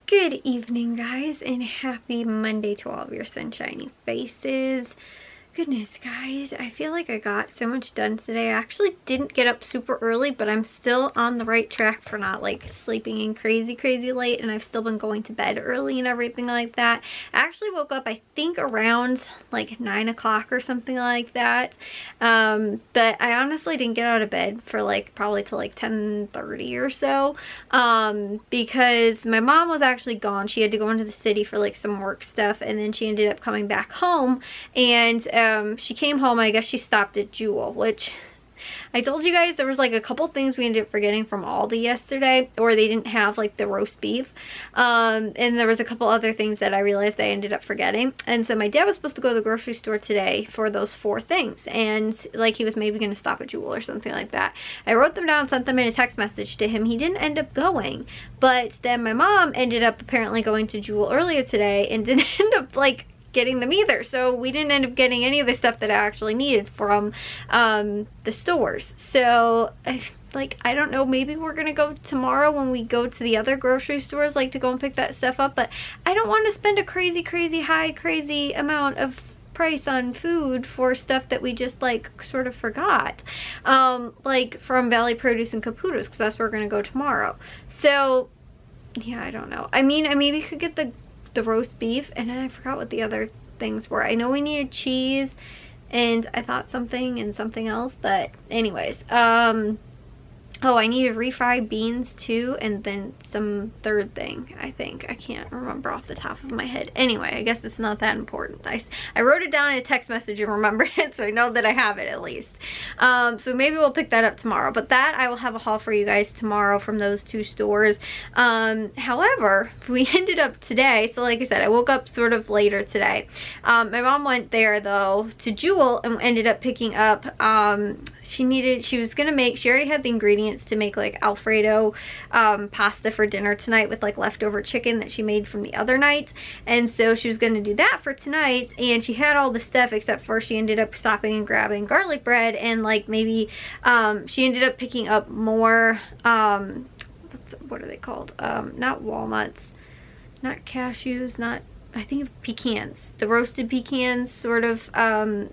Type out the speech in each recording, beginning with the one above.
Good evening, guys, and happy Monday to all of your sunshiny faces. Goodness, guys, I feel like I got so much done today. I actually didn't get up super early, but I'm still on the right track for not like sleeping in crazy late, and I've still been going to bed early and everything like that. I actually woke up, I think, around like 9 o'clock or something like that. But I honestly didn't get out of bed for like probably till like 10:30 or so, because my mom was actually gone. She had to go into the city for like some work stuff, and then she ended up coming back home, and she came home. I guess she stopped at Jewel, which I told you guys there was like a couple things we ended up forgetting from Aldi yesterday, or they didn't have like the roast beef, and there was a couple other things that I realized I ended up forgetting. And so my dad was supposed to go to the grocery store today for those 4 things, and like he was maybe going to stop at Jewel or something like that. I wrote them down, sent them in a text message to him. He didn't end up going, but then my mom ended up apparently going to Jewel earlier today and didn't end up like getting them either, so we didn't end up getting any of the stuff that I actually needed from the stores. So I don't know, maybe we're gonna go tomorrow when we go to the other grocery stores, like to go and pick that stuff up, but I don't want to spend a crazy high amount of price on food for stuff that we just like sort of forgot, like from Valley Produce and Caputo's, because that's where we're gonna go tomorrow. So yeah, I don't know. I mean, I maybe could get the roast beef, and I forgot what the other things were. I know we needed cheese, and I thought something and something else, but anyways, oh, I needed refried beans too, and then some third thing, I think. I can't remember off the top of my head. Anyway, I guess it's not that important. I wrote it down in a text message and remembered it, so I know that I have it at least. So maybe we'll pick that up tomorrow. But that, I will have a haul for you guys tomorrow from those 2 stores. However, we ended up today, so like I said, I woke up sort of later today. My mom went there, though, to Jewel, and ended up picking up, she was gonna make, she already had the ingredients to make like Alfredo pasta for dinner tonight with like leftover chicken that she made from the other night, and so she was gonna do that for tonight, and she had all the stuff except for she ended up stopping and grabbing garlic bread, and like maybe she ended up picking up more what are they called, not walnuts, not cashews, not, I think pecans, the roasted pecans, sort of.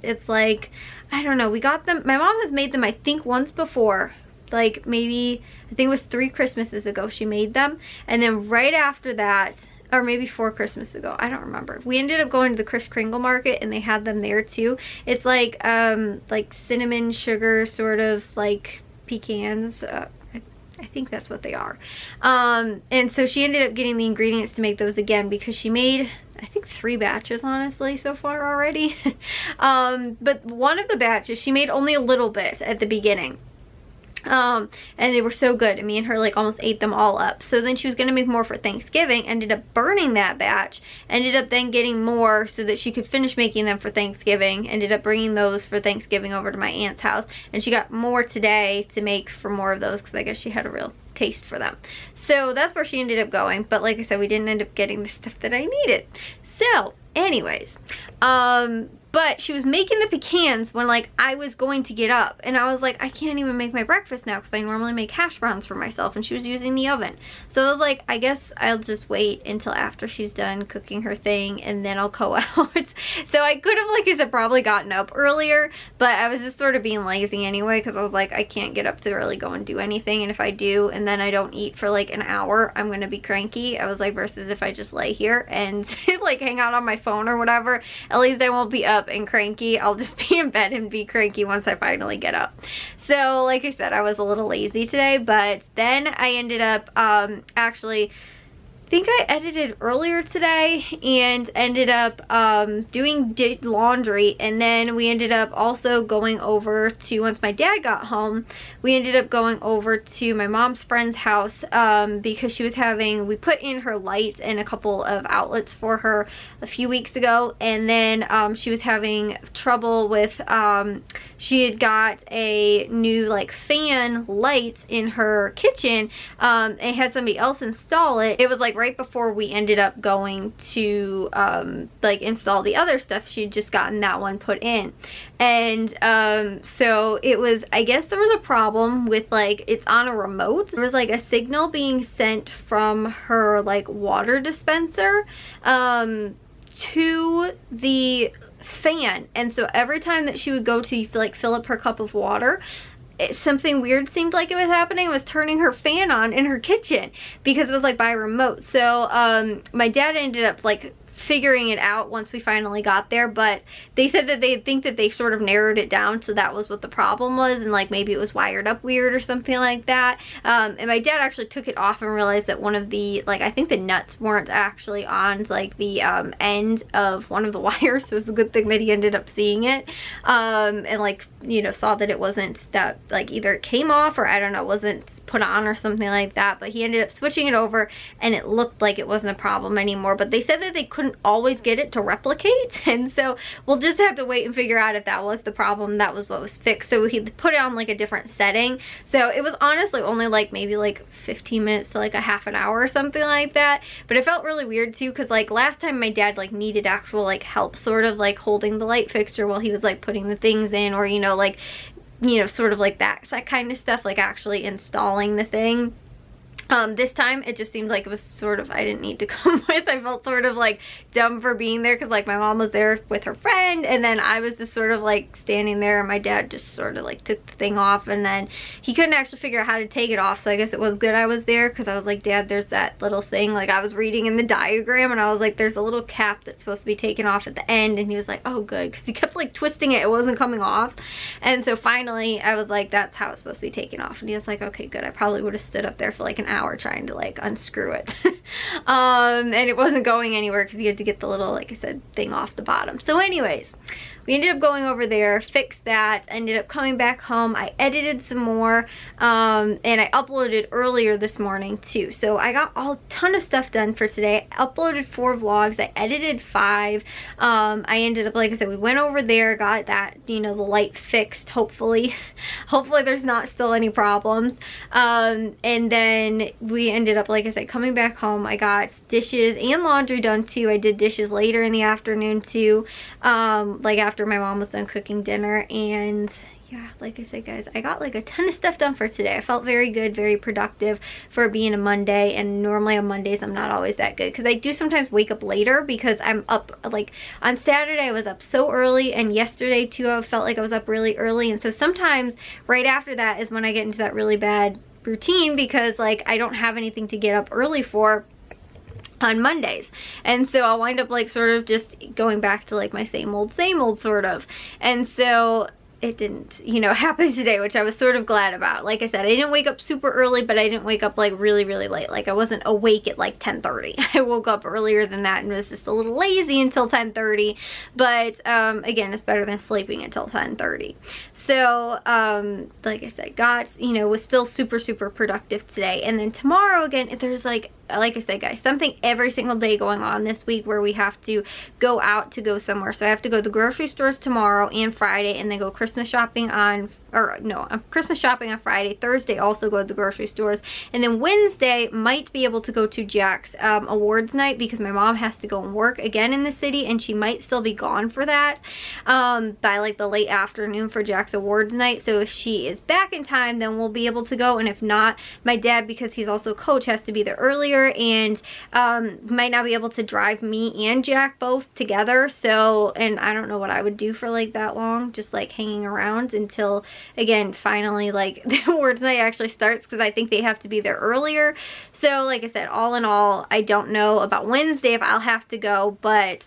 It's like, I don't know, we got them, my mom has made them I think once before, like maybe, I think it was 3 Christmases ago she made them, and then right after that, or maybe 4 Christmases ago, I don't remember, we ended up going to the Kris Kringle market, and they had them there too. It's like cinnamon sugar sort of like pecans, I think that's what they are. And so she ended up getting the ingredients to make those again, because she made, I think 3 batches honestly so far already. But one of the batches she made only a little bit at the beginning. And they were so good, and me and her like almost ate them all up. So then she was gonna make more for Thanksgiving, ended up burning that batch, ended up then getting more so that she could finish making them for Thanksgiving, ended up bringing those for Thanksgiving over to my aunt's house, and she got more today to make for more of those, because I guess she had a real taste for them. So that's where she ended up going, but like I said, we didn't end up getting the stuff that I needed. So anyways, but she was making the pecans when like I was going to get up, and I was like, I can't even make my breakfast now because I normally make hash browns for myself, and she was using the oven. So I was like, I guess I'll just wait until after she's done cooking her thing, and then I'll go out. So I could have, like I said, probably gotten up earlier, but I was just sort of being lazy anyway, because I was like, I can't get up to really go and do anything, and if I do and then I don't eat for like an hour, I'm gonna be cranky. I was like, versus if I just lay here and like hang out on my phone or whatever, at least I won't be up and cranky. I'll just be in bed and be cranky once I finally get up. So like I said, I was a little lazy today, but then I ended up actually, I think I edited earlier today and ended up doing laundry, and then we ended up also going over to, once my dad got home, we ended up going over to my mom's friend's house, because she was having, we put in her lights and a couple of outlets for her a few weeks ago, and then she was having trouble with, she had got a new like fan light in her kitchen, and had somebody else install it. It was like right before we ended up going to like install the other stuff, she'd just gotten that one put in. And so it was, I guess there was a problem with, like, it's on a remote. There was like a signal being sent from her like water dispenser to the fan, and so every time that she would go to like fill up her cup of water, something weird seemed like it was happening. It was turning her fan on in her kitchen because it was like by remote. So my dad ended up like figuring it out once we finally got there, but they said that they think that they sort of narrowed it down, so that was what the problem was, and like maybe it was wired up weird or something like that. And my dad actually took it off and realized that one of the, like, I think the nuts weren't actually on like the end of one of the wires, so it was a good thing that he ended up seeing it, and like, you know, saw that it wasn't, that like either it came off or I don't know, wasn't put on or something like that. But he ended up switching it over and it looked like it wasn't a problem anymore, but they said that they couldn't always get it to replicate, and so we'll just have to wait and figure out if that was the problem. That was what was fixed, so he put it on like a different setting. So it was honestly only like maybe like 15 minutes to like a half an hour or something like that, but it felt really weird too, because like last time my dad like needed actual like help sort of like holding the light fixture while he was like putting the things in, or you know, like, you know, sort of like that kind of stuff, like actually installing the thing. This time it just seemed like it was sort of, I didn't need to come with. I felt sort of like dumb for being there, because like my mom was there with her friend, and then I was just sort of like standing there, and my dad just sort of like took the thing off, and then he couldn't actually figure out how to take it off. So I guess it was good I was there, because I was like, Dad, there's that little thing, like I was reading in the diagram, and I was like, there's a little cap that's supposed to be taken off at the end, and he was like, oh good, because he kept like twisting it, it wasn't coming off. And so finally I was like, that's how it's supposed to be taken off, and he was like, okay good. I probably would have stood up there for like an hour trying to like unscrew it. And it wasn't going anywhere because you had to get the little, like I said, thing off the bottom. So anyways, we ended up going over there, fixed that, ended up coming back home. I edited some more, and I uploaded earlier this morning too. So I got a ton of stuff done for today. I uploaded 4 vlogs, I edited 5. I ended up, like I said, we went over there, got that, you know, the light fixed, hopefully. Hopefully there's not still any problems. And then we ended up, like I said, coming back home. I got dishes and laundry done too. I did dishes later in the afternoon too, like after my mom was done cooking dinner. And yeah, like I said guys, I got like a ton of stuff done for today. I felt very good, very productive for being a Monday, and normally on Mondays I'm not always that good, because I do sometimes wake up later because I'm up, like on Saturday I was up so early, and yesterday too I felt like I was up really early, and so sometimes right after that is when I get into that really bad routine, because like I don't have anything to get up early for on Mondays, and so I'll wind up like sort of just going back to like my same old sort of. And so it didn't, you know, happen today, which I was sort of glad about. Like I said, I didn't wake up super early, but I didn't wake up like really late. Like I wasn't awake at like 10:30. I woke up earlier than that and was just a little lazy until 10:30, but again, it's better than sleeping until 10:30. So like I said, you know, was still super productive today. And then tomorrow again, there's like I said guys, something every single day going on this week where we have to go out to go somewhere. So I have to go to the grocery stores tomorrow and Friday, and then go Christmas shopping on, or no, Christmas shopping on Friday. Thursday also go to the grocery stores, and then Wednesday might be able to go to Jack's awards night, because my mom has to go and work again in the city, and she might still be gone for that by like the late afternoon for Jack's awards night. So if she is back in time, then we'll be able to go, and if not, my dad, because he's also coach, has to be there earlier, and might not be able to drive me and Jack both together. So, and I don't know what I would do for like that long, just like hanging around until, again, finally like the awards night actually starts, because I think they have to be there earlier. So like I said, all in all, I don't know about Wednesday if I'll have to go, but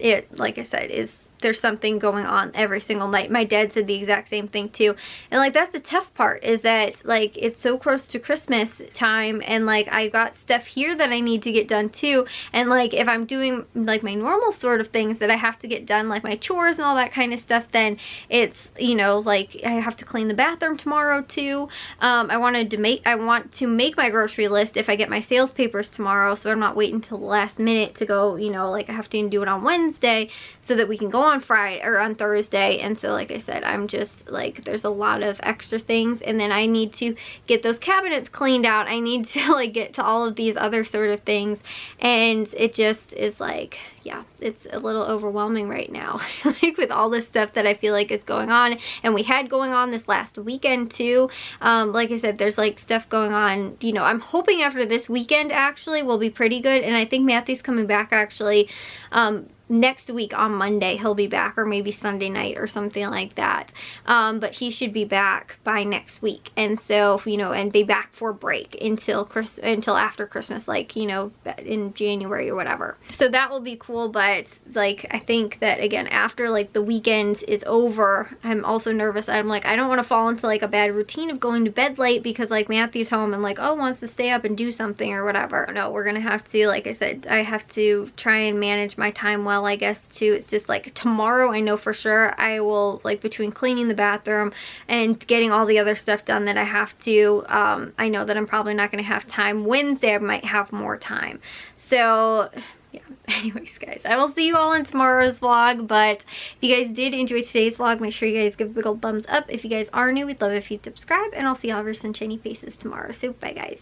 it, like I said, is there's something going on every single night. My dad said the exact same thing too. And like that's the tough part, is that like it's so close to Christmas time, and like I've got stuff here that I need to get done too. And like if I'm doing like my normal sort of things that I have to get done, like my chores and all that kind of stuff, then it's, you know, like I have to clean the bathroom tomorrow too. I want to make my grocery list if I get my sales papers tomorrow, so I'm not waiting till the last minute to go, you know, like I have to do it on Wednesday so that we can go on Friday or on Thursday, and so like I said, I'm just like, there's a lot of extra things, and then I need to get those cabinets cleaned out. I need to like get to all of these other sort of things, and it just is like, yeah, it's a little overwhelming right now like with all this stuff that I feel like is going on, and we had going on this last weekend too. Like I said, there's like stuff going on, you know. I'm hoping after this weekend actually will be pretty good, and I think Matthew's coming back actually next week on Monday. He'll be back, or maybe Sunday night or something like that, but he should be back by next week, and so, you know, and be back for break until after Christmas, like, you know, in January or whatever. So that will be cool. But like, I think that again, after like the weekend is over, I'm also nervous. I'm like, I don't want to fall into like a bad routine of going to bed late because like Matthew's home and like, oh, wants to stay up and do something or whatever. No, we're gonna have to, like I said, I have to try and manage my time well, I guess, too. It's just like tomorrow, I know for sure I will, like, between cleaning the bathroom and getting all the other stuff done that I have to, I know that I'm probably not going to have time. Wednesday I might have more time. So yeah, anyways guys, I will see you all in tomorrow's vlog. But if you guys did enjoy today's vlog, make sure you guys give a big old thumbs up. If you guys are new, we'd love if you'd subscribe, and I'll see all of your sunshiny faces tomorrow. So bye guys.